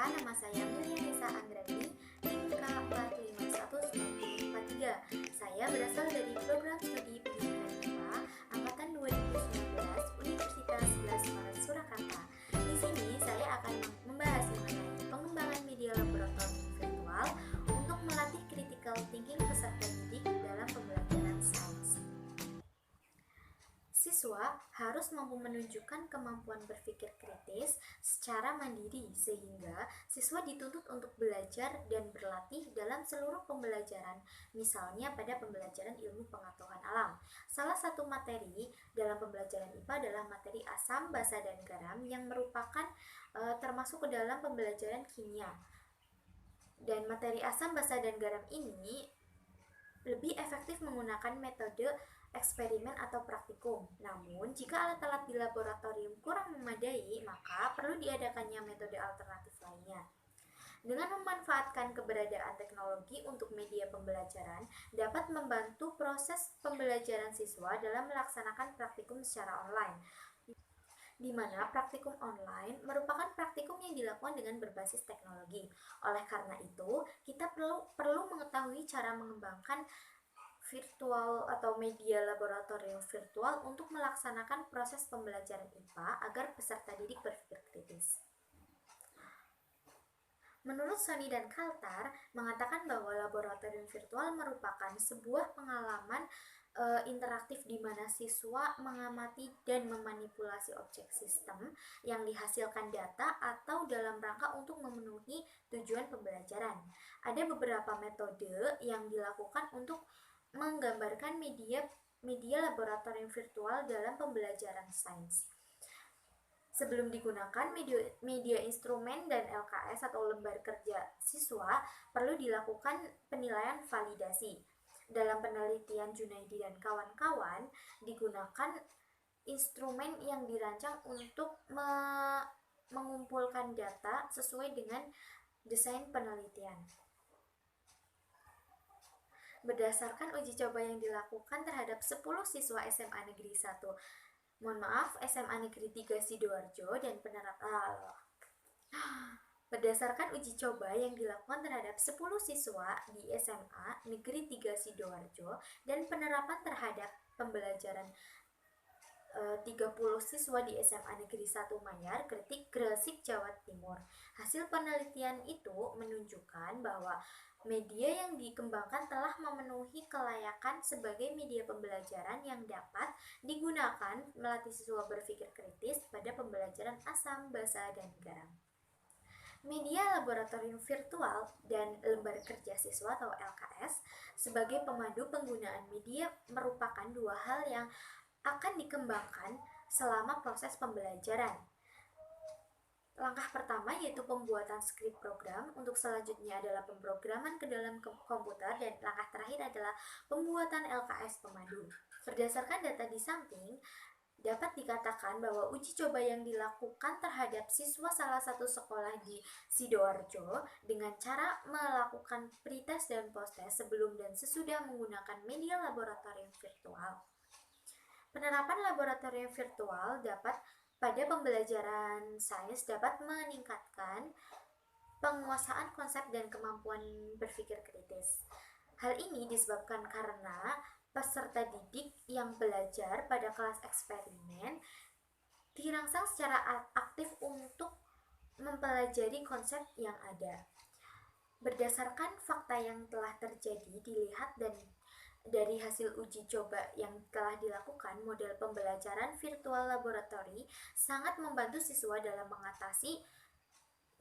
Perkenalkan, nama saya Milia Nisa Anggreni, NIM K451943. Saya berasal dari program studi pendidikan IPA angkatan 2019 Universitas 11 Maret Surakarta. Di sini saya akan membahas mengenai pengembangan media laboratorium virtual untuk melatih critical thinking peserta didik dalam pembelajaran sains. Siswa harus mampu menunjukkan kemampuan berpikir kritis secara mandiri sehingga siswa dituntut untuk belajar dan berlatih dalam seluruh pembelajaran, misalnya pada pembelajaran ilmu pengetahuan alam. Salah satu materi dalam pembelajaran IPA adalah materi asam, basa, dan garam yang merupakan termasuk ke dalam pembelajaran kimia. Dan materi asam, basa, dan garam ini lebih efektif menggunakan metode eksperimen atau praktikum. Namun, jika alat-alat di laboratorium kurang memadai, maka perlu diadakannya metode alternatif lainnya. Dengan memanfaatkan keberadaan teknologi untuk media pembelajaran, dapat membantu proses pembelajaran siswa dalam melaksanakan praktikum secara online, di mana praktikum online merupakan praktikum yang dilakukan dengan berbasis teknologi. Oleh karena itu, kita perlu mengetahui cara mengembangkan virtual atau media laboratorium virtual untuk melaksanakan proses pembelajaran IPA agar peserta didik berpikir kritis. Menurut Sony dan Kaltar, mengatakan bahwa laboratorium virtual merupakan sebuah pengalaman interaktif di mana siswa mengamati dan memanipulasi objek sistem yang dihasilkan data atau dalam rangka untuk memenuhi tujuan pembelajaran. Ada beberapa metode yang dilakukan untuk menggambarkan media laboratorium virtual dalam pembelajaran sains. Sebelum digunakan, media instrumen dan LKS atau lembar kerja siswa perlu dilakukan penilaian validasi. Dalam penelitian Junaidi dan kawan-kawan, digunakan instrumen yang dirancang untuk mengumpulkan data sesuai dengan desain penelitian. Berdasarkan uji coba yang dilakukan terhadap 10 siswa SMA Negeri 1, SMA Negeri 3 Sidoarjo dan Berdasarkan uji coba yang dilakukan terhadap 10 siswa di SMA Negeri 3 Sidoarjo dan penerapan terhadap pembelajaran 30 siswa di SMA Negeri 1 Manyar, Gresik, Jawa Timur. Hasil penelitian itu menunjukkan bahwa media yang dikembangkan telah memenuhi kelayakan sebagai media pembelajaran yang dapat digunakan melatih siswa berpikir kritis pada pembelajaran asam, basa, dan garam. Media laboratorium virtual dan lembar kerja siswa atau LKS sebagai pemandu penggunaan media merupakan dua hal yang akan dikembangkan selama proses pembelajaran. Langkah pertama yaitu pembuatan skrip program, untuk selanjutnya adalah pemrograman ke dalam komputer, dan langkah terakhir adalah pembuatan LKS pemandu. Berdasarkan data di samping, dapat dikatakan bahwa uji coba yang dilakukan terhadap siswa salah satu sekolah di Sidoarjo dengan cara melakukan pretest dan posttest sebelum dan sesudah menggunakan media laboratorium virtual. Penerapan laboratorium virtual pada pembelajaran sains dapat meningkatkan penguasaan konsep dan kemampuan berpikir kritis. Hal ini disebabkan karena peserta didik yang belajar pada kelas eksperimen dirangsang secara aktif untuk mempelajari konsep yang ada. Berdasarkan fakta yang telah terjadi dilihat dan dari hasil uji coba yang telah dilakukan, model pembelajaran virtual laboratori sangat membantu siswa dalam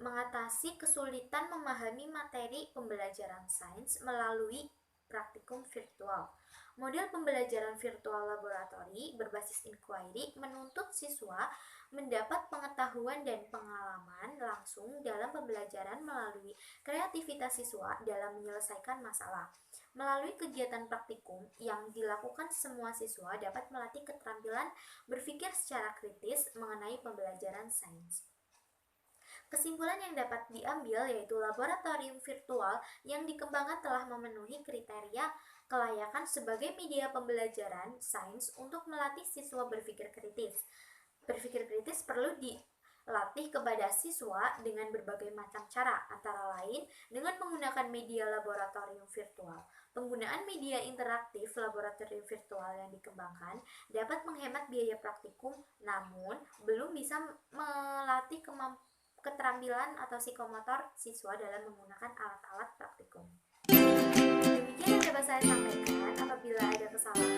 mengatasi kesulitan memahami materi pembelajaran sains melalui praktikum virtual. Model pembelajaran virtual laboratori berbasis inquiry menuntut siswa mendapat pengetahuan dan pengalaman langsung dalam pembelajaran melalui kreativitas siswa dalam menyelesaikan masalah. Melalui kegiatan praktikum yang dilakukan, semua siswa dapat melatih keterampilan berpikir secara kritis mengenai pembelajaran sains. Kesimpulan yang dapat diambil yaitu laboratorium virtual yang dikembangkan telah memenuhi kriteria kelayakan sebagai media pembelajaran sains untuk melatih siswa berpikir kritis. Berpikir kritis perlu latih kepada siswa dengan berbagai macam cara, antara lain dengan menggunakan media laboratorium virtual. Penggunaan media interaktif laboratorium virtual yang dikembangkan dapat menghemat biaya praktikum, namun belum bisa melatih keterampilan atau psikomotor siswa dalam menggunakan alat-alat praktikum. Demikian yang dapat saya sampaikan. Apabila ada kesalahan